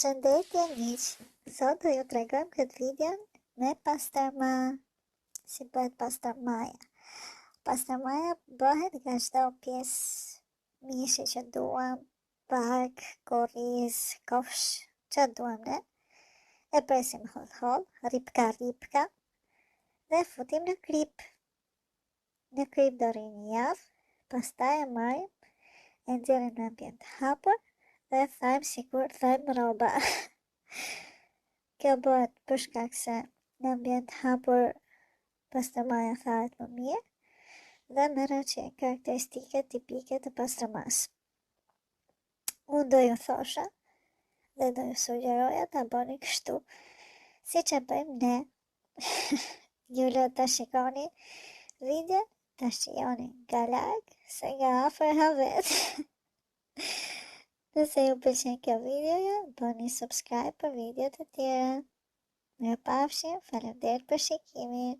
Shëndetje miq, sot do ju tregojmë këtë videon me pastërma. Si bëhet pastërmaja? Pastërmaja bëhet nga çdo pjesë mishi që duam, bark, korriz, kofsh, që duam ne. E presim holl, ripka, dhe futim në krip. Në krip do rri një javë, pastaj e marrim, e nxjerrim në ambient hapur dhe thajmë sikur thajmë rroba. Kjo bëhet për shkak se në ambient hapur pastërmaja thahet më mirë dhe merr ato karakteristike tipike të pastërmas. Unë do ju thosha dhe do ju sugjeroja ta bëni kështu siç e bëjmë ne. Ju lutem ta shikoni video, ta shijoni nga larg se nga afër ha vet. Nëse ju pëlqen kjo videoja, bëni subscribe për video të tjera. Mirupafshim, faleminderit për shikimin.